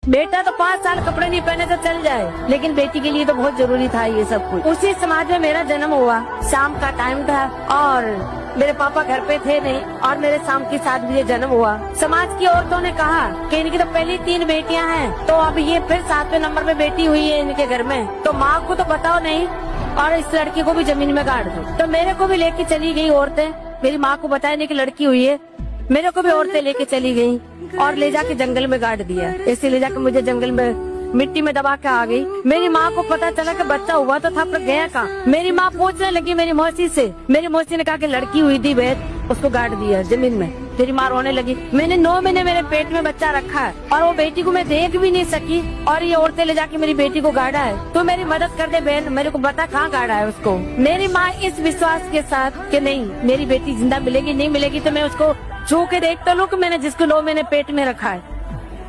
बेटा तो 5 साल कपड़े नहीं पहने तो चल जाए, लेकिन बेटी के लिए तो बहुत जरूरी था ये सब कुछ। उसी समाज में मेरा जन्म हुआ, शाम का टाइम था और मेरे पापा घर पे थे नहीं और मेरे शाम के साथ भी ये जन्म हुआ। समाज की औरतों ने कहा कि इनकी तो पहली 3 बेटियां हैं, तो अब ये फिर 7वें नंबर पे बेटी हुई है इनके घर में, तो माँ को तो बताओ नहीं और इस लड़की को भी जमीन में गाड़ दो। तो मेरे को भी लेके चली गई औरतें, मेरी माँ को बताया नहीं कि लड़की हुई है, मेरे को भी औरतें लेके चली गयी और ले जाके जंगल में गाड़ दिया। ऐसे ले जाके मुझे जंगल में मिट्टी में दबा के आ गई। मेरी माँ को पता चला कि बच्चा हुआ तो था पर गया कहाँ। मेरी माँ पूछने लगी मेरी मौसी से, मेरी मौसी ने कहा कि लड़की हुई थी बेद, उसको गाड़ दिया जमीन में। मेरी माँ रोने लगी। मैंने 9 महीने मेरे पेट में बच्चा रखा है और वो बेटी को मैं देख भी नहीं सकी और ये औरतें ले जाके मेरी बेटी को गाड़ा है। तो मेरी मदद कर दे बहन, मेरे को बता कहाँ गाड़ा है उसको। मेरी माँ इस विश्वास के साथ कि नहीं मेरी बेटी जिंदा मिलेगी, नहीं मिलेगी तो मैं उसको छू के देख तो लूं कि मैंने जिसको 9 महीने पेट में रखा है।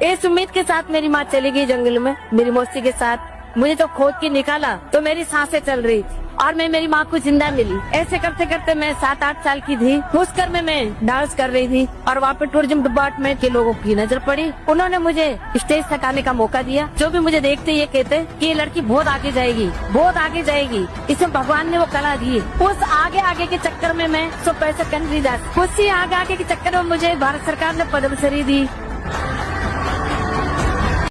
इस उम्मीद के साथ मेरी माँ चली गई जंगल में मेरी मौसी के साथ। मुझे तो खोद के निकाला तो मेरी सांसें चल रही थी और मैं मेरी माँ को जिंदा मिली। ऐसे करते करते मैं 7-8 साल की थी। उस घर में मैं डांस कर रही थी और वहाँ पे टूरिज्म डिपार्टमेंट के लोगों की नजर पड़ी। उन्होंने मुझे स्टेज थकाने का मौका दिया। जो भी मुझे देखते ये कहते कि ये लड़की बहुत आगे जाएगी, बहुत आगे जाएगी, इसमें भगवान ने वो कला दी। उस आगे आगे के चक्कर में मैं 100 पैसे कन नहीं जा। उसी आगे आगे के चक्कर में मुझे भारत सरकार ने पद्मश्री दी,